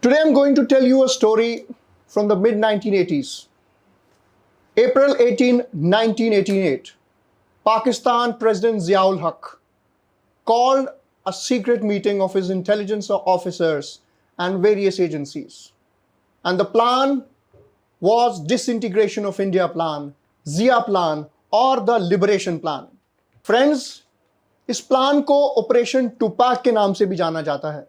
Today I'm going to tell you a story from the mid 1980s. April 18, 1988, Pakistan President Ziaul Haq called a secret meeting of his intelligence officers and various agencies. And the plan was disintegration of India plan, Zia plan or the liberation plan. Friends, इस plan को operation टुपैक के नाम से भी जाना जाता है.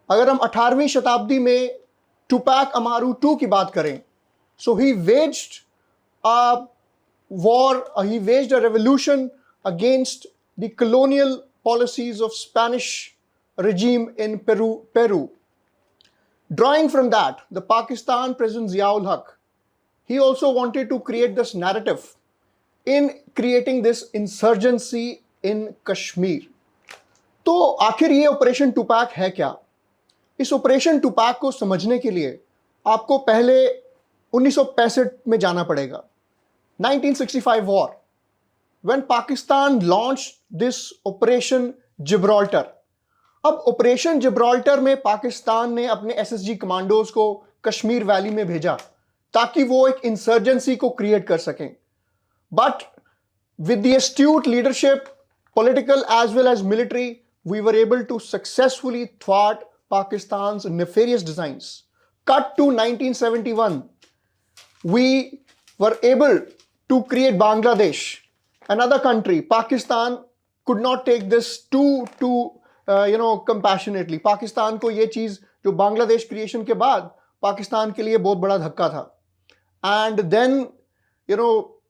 अगर हम 18वीं शताब्दी में टुपैक अमारू 2 की बात करें, so he waged a war, he waged a revolution against the colonial policies of Spanish regime in Peru. Drawing from that, the Pakistan President Ziaul Haq, he also wanted to create this narrative in creating this insurgency in Kashmir. तो आखिर ये operation टुपैक है क्या? इस operation टुपैक को समझने के लिए आपको पहले 1965 में जाना पड़ेगा. 1965 war, when Pakistan launch this operation Gibraltar. अब ऑपरेशन जिब्राल्टर में पाकिस्तान ने अपने एसएसजी कमांडोज को कश्मीर वैली में भेजा ताकि वो एक इंसर्जेंसी को क्रिएट कर सकें. But with the astute leadership, political as well as military, we were able to successfully thwart Pakistan's nefarious designs. Cut to 1971, we were able to create Bangladesh, another country. Pakistan could not take this too compassionately. Pakistan को ये चीज जो Bangladesh creation के बाद पाकिस्तान के लिए बहुत बड़ा धक्का था. And then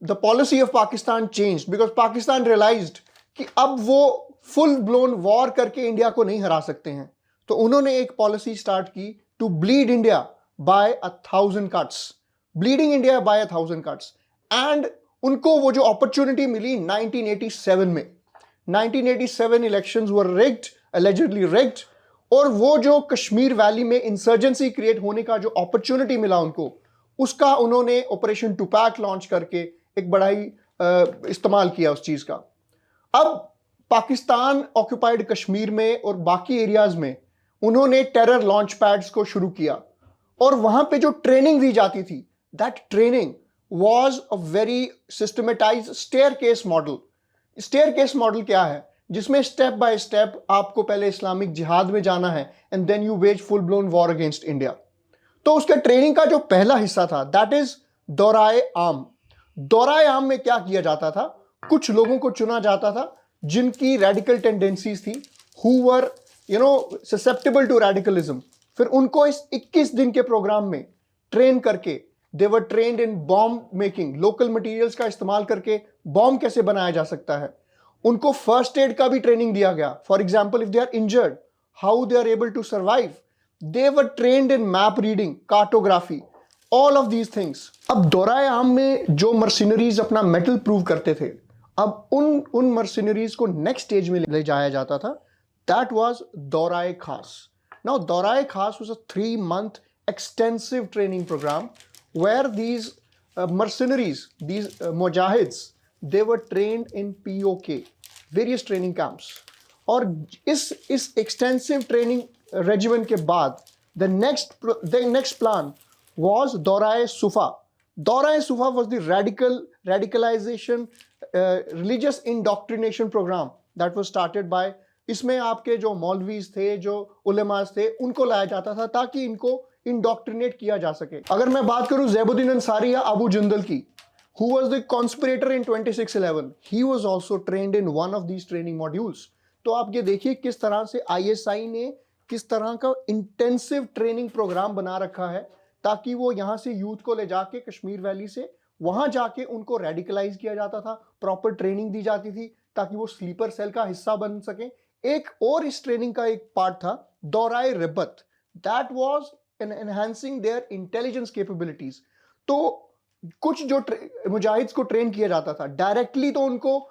the policy of Pakistan changed because Pakistan realized कि अब वो फुल ब्लोन वॉर करके इंडिया को नहीं हरा सकते हैं. तो उन्होंने एक पॉलिसी स्टार्ट की to bleed India by 1000 cuts, bleeding India by 1000 cuts. And उनको वो जो अपॉर्चुनिटी मिली 1987 में, 1987 elections were rigged, allegedly rigged, और वो जो कश्मीर वैली में इंसर्जेंसी क्रिएट होने का जो अपॉर्चुनिटी मिला उनको, उसका उन्होंने ऑपरेशन टुपैक लॉन्च करके एक बड़ा ही इस्तेमाल किया उस चीज का. अब पाकिस्तान ऑक्युपाइड कश्मीर में और बाकी एरियाज में उन्होंने टेरर लॉन्च पैड्स को शुरू किया और वहां पे जो ट्रेनिंग दी जाती थी, that training was a very systematised staircase model. Staircase model क्या है? जिसमें स्टेप बाय स्टेप आपको पहले इस्लामिक जिहाद में जाना है and then you wage full blown war against India. तो उसके ट्रेनिंग का जो पहला हिस्सा था, दैट इज दौराए आम. दौराए आम में क्या किया जाता था? कुछ लोगों को चुना जाता था जिनकी रेडिकल टेंडेंसीज थी, who were susceptible to radicalism. फिर उनको इस 21 दिन के प्रोग्राम में ट्रेन करके, they were trained in bomb making, local materials का इस्तेमाल करके बॉम्ब कैसे बनाया जा सकता है. उनको फर्स्ट एड का भी ट्रेनिंग दिया गया. For example, if they are injured, how they are able to survive. They were trained in map reading, cartography, all of these things. अब दौराए आम में जो मर्सिनरीज अपना मेटल प्रूव करते थे, अब उन मर्सिनरीज को नेक्स्ट स्टेज में ले जाया जाता था. दैट वाज दौराए खास. नाउ दौराए खास was a 3-month extensive training program where these mercenaries, these mujahids, they were trained in POK, various training camps. और इस एक्सटेंसिव ट्रेनिंग रेजिमेंट के बाद the next plan was दौराए सुफा. दौराए सुफा was the radicalization religious indoctrination program that was started by, इसमें आपके जो मौलवीज थे, जो उलेमास थे, उनको लाया जाता था ताकि इनको इंडोक्ट्रिनेट किया जा सके. अगर मैं बात करूं ज़ैबुद्दीन अंसारी या अबू जुंदल की, who was the conspirator in 2611, he was also trained in one of these training modules. तो आप ये देखिए किस तरह से ISI ने किस तरह का इंटेंसिव ट्रेनिंग प्रोग्राम बना रखा है ताकि वो यहाँ से यूथ को ले जाके कश्मीर वैली से वहां जाके उनको रेडिकलाइज किया जाता था, प्रॉपर ट्रेनिंग दी जाती थी ताकि वो स्लीपर सेल का हिस्सा बन सके. एक और इस ट्रेनिंग का एक पार्ट था दौराए रिब्बत. That was in enhancing their intelligence capabilities. तो कुछ जो मुजाहिद्स को ट्रेन किया जाता था, डायरेक्टली तो उनको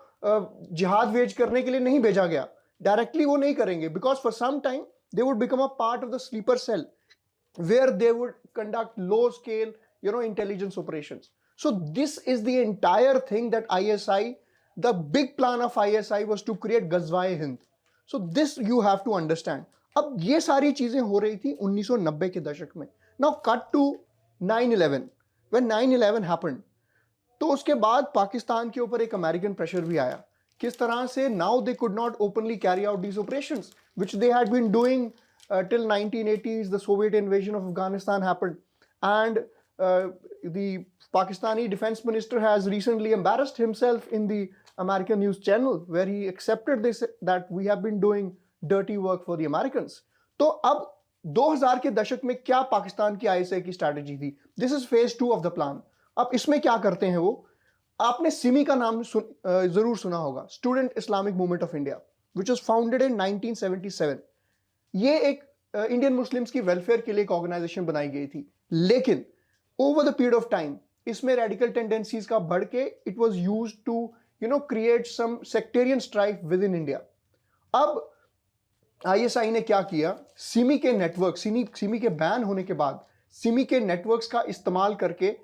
जिहाद वेज करने के लिए नहीं भेजा गया, डायरेक्टली वो नहीं करेंगे, because for some time they would become a part of the sleeper cell where they would conduct low scale intelligence operations. So this is the entire thing that ISI, the big plan of ISI was to create Ghazwa-e Hind. So this you have to understand. अब ये सारी चीजें हो रही थी 1990 के दशक में. Now cut to 9/11. When 9/11 happened, तो उसके बाद पाकिस्तान के ऊपर एक अमेरिकन प्रेशर भी आया. किस तरह से? Now they could not openly carry out these operations which they had been doing till 1980s. The Soviet invasion of Afghanistan happened, and the Pakistani defense minister has recently embarrassed himself in the American news channel, where he accepted this, that we have been doing dirty work for the Americans. तो अब 2000 के दशक में क्या पाकिस्तान की ISI की strategy थी? This is phase 2 of the plan. अब इसमें क्या करते हैं वो? आपने सिमी का नाम जरूर सुना होगा, student Islamic movement of India, which was founded in 1977. ये एक इंडियन मुस्लिम्स की वेलफेयर के लिए एक ऑर्गेनाइजेशन बनाई गई थी, लेकिन over the period of time इसमें रेडिकल टेंडेंसीज का बढ़ के it was used to create some sectarian strife within India. अब आईएसआई ने क्या किया? सिमी के नेटवर्क, सिमी के बैन होने के बाद सिमी के नेटवर्क्स का इस्तेमाल करके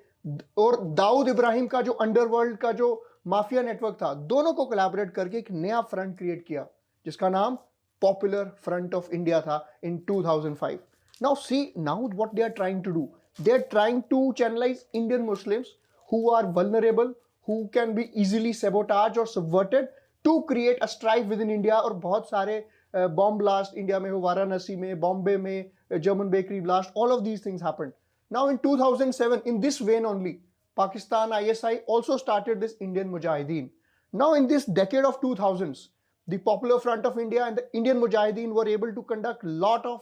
और दाऊद इब्राहिम का जो अंडरवर्ल्ड का जो माफिया नेटवर्क था, दोनों को कोलैबोरेट करके एक नया फ्रंट क्रिएट किया जिसका नाम पॉपुलर फ्रंट ऑफ इंडिया था in 2005. Now see, now what they are trying to do, they are trying to channelize Indian Muslims who are vulnerable, who can be easily sabotaged or subverted, to create a strife within India. और बहुत सारे bomb blast India में हो, वाराणसी में, बॉम्बे में, German bakery blast, all of these things happened. Now in 2007, in this vein only, Pakistan ISI also started this Indian Mujahideen. Now in this decade of 2000s, the Popular Front of India and the Indian Mujahideen were able to conduct lot of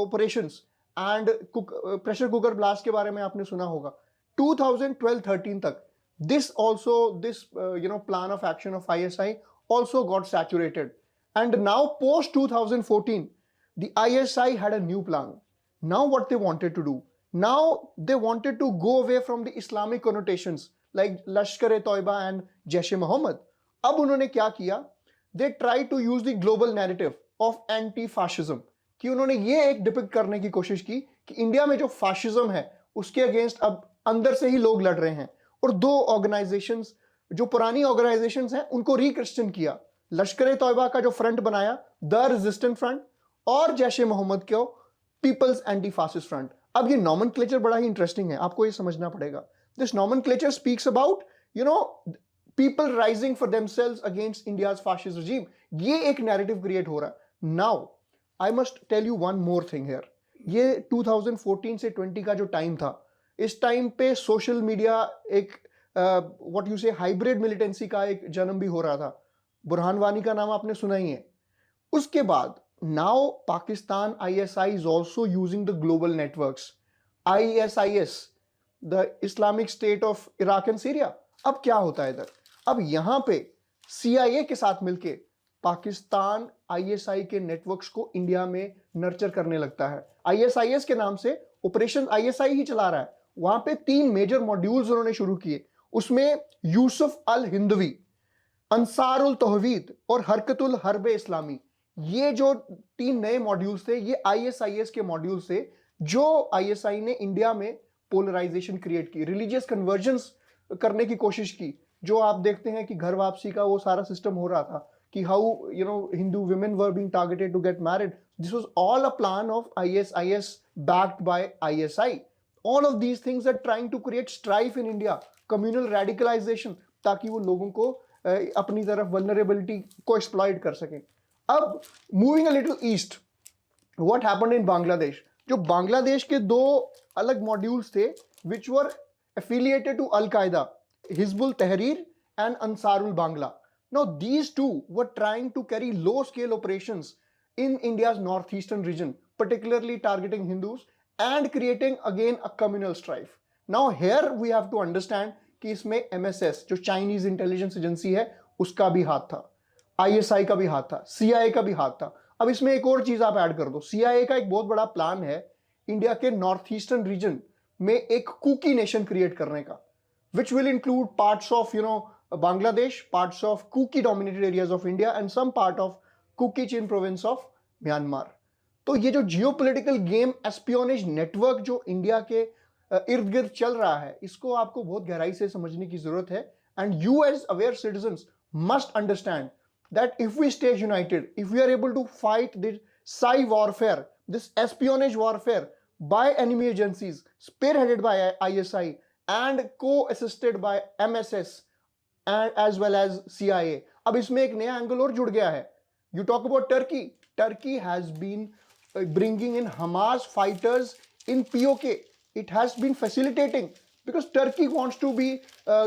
operations, and pressure cooker blast के बारे में आपने सुना होगा. 2012-13 तक this plan of action of ISI also got saturated, and now post 2014 the ISI had a new plan. Now what they wanted to do, now they wanted to go away from the Islamic connotations like Lashkar-e-Toiba and Jaish-e-Mohammed. अब उन्होंने क्या किया? They try to use the global narrative of anti-fascism, कि उन्होंने ये एक depict करने की कोशिश की कि इंडिया में जो फाशिज्म है उसके अगेंस्ट अब अंदर से ही लोग लड़ रहे हैं. और दो ऑर्गेनाइजेशंस, जो पुरानी ऑर्गेनाइजेशंस हैं, उनको रिक्रिश्चियन किया. लश्कर-ए-तौबा का जो फ्रंट बनाया, द रेजिस्टेंट फ्रंट, और जैश-ए-मोहम्मद को पीपल्स एंटी फासिस्ट फ्रंट. अब ये नॉमेनक्लेचर बड़ा ही इंटरेस्टिंग है, आपको ये समझना पड़ेगा. This nomenclature speaks about people rising for themselves against India's fascist regime. ये एक narrative create हो रहा है. Now, I must tell you one more thing here. ये 2014 से 20 का जो टाइम था, इस टाइम पे सोशल मीडिया एक what you say hybrid militancy का एक जन्म भी हो रहा था. बुरहान वानी का नाम आपने सुना ही है. उसके बाद now Pakistan ISI is also using the global networks. ISIS, the Islamic State of Iraq and Syria. अब क्या होता है इधर? अब यहां पे CIA के साथ मिलके पाकिस्तान ISI के नेटवर्क्स को इंडिया में नर्चर करने लगता है. ISIS के नाम से ऑपरेशन ISI ही चला रहा है. वहां पे 3 मेजर मॉड्यूल्स उन्होंने शुरू किए. उसमें यूसुफ अल हिंदवी, अंसारुल तौहीद और हरकतुल हर्ब इस्लामी, ये जो 3 नए मॉड्यूल्स थे, ये ISIS के मॉड्यूल्स थे जो ISI ने इंडिया में पोलराइजेशन क्रिएट की, रिलीजियस कन्वर्जन्स करने की कोशिश की. जो आप देखते हैं कि घर वापसी का वो सारा सिस्टम हो रहा था कि how Hindu women were being targeted to get married. This was all a plan of ISIS backed by ISI. All of these things are trying to create strife in India, communal radicalization, ताकि वो लोगों को अपनी तरफ vulnerability को exploit कर सकें. अब moving a little east, what happened in Bangladesh? जो बांग्लादेश के 2 अलग मॉड्यूल्स थे which were affiliated to Al-Qaeda, Hizbul Tahrir and Ansarul Bangla. Now these two were trying to carry low-scale operations in India's northeastern region, particularly targeting Hindus and creating again a communal strife. Now here we have to understand कि इसमें MSS, जो Chinese intelligence agency है, उसका भी हाथ था, ISI का भी हाथ था, CIA का भी हाथ था. अब इसमें एक और चीज आप ऐड कर दो. CIA का एक बहुत बड़ा प्लान है इंडिया के नॉर्थ ईस्टर्न रीजन में एक कुकी नेशन क्रिएट करने का, which will include parts of Bangladesh, parts of Kuki dominated areas of India and some part of Kuki Chin province of Myanmar. तो ये जो जियोपॉलिटिकल गेम, एस्पियोनेज नेटवर्क जो India के इर्द गिर्द चल रहा है, इसको आपको बहुत गहराई से समझने की जरूरत है. And you as aware citizens must understand that if we stay united, if we are able to fight Psy warfare, this espionage warfare by enemy agencies, spearheaded by ISI and co-assisted by MSS and as well as CIA. अब इसमें एक नया angle और जुड़ गया है. You talk about Turkey. Turkey has been bringing in Hamas fighters in POK. It has been facilitating because Turkey wants to be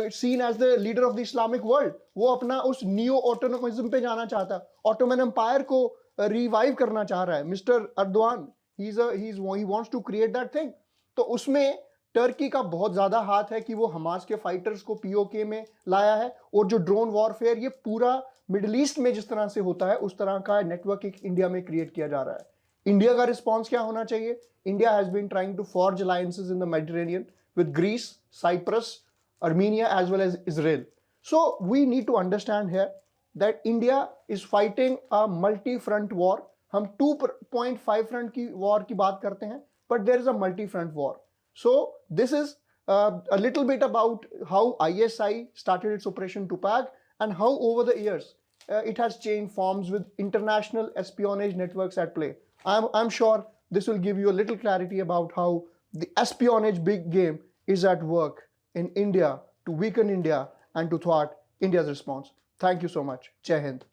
seen as the leader of the Islamic world. वो अपना उस neo ऑटोनोमिज्म पे जाना चाहता है, Ottoman empire को revive करना चाह रहा है. Mister Erdogan, he wants to create that thing. तो उसमें टर्की का बहुत ज्यादा हाथ है कि वो हमास के फाइटर्स को पीओके में लाया है. और जो ड्रोन वॉरफेयर ये पूरा मिडिल ईस्ट में जिस तरह से होता है उस तरह का नेटवर्क एक इंडिया में क्रिएट किया जा रहा है. इंडिया का रिस्पॉन्स क्या होना चाहिए? India has been trying to forge alliances in the Mediterranean with Greece, Cyprus, Armenia as well as Israel. So we need to understand here that India is fighting a multi front war. हम 2.5 front की war की बात करते हैं, but there is a multi front war. So this is a little bit about how ISI started its operation Tupac and how over the years it has changed forms with international espionage networks at play. I'm sure this will give you a little clarity about how the espionage big game is at work in India to weaken India and to thwart India's response. Thank you so much. Jai Hind.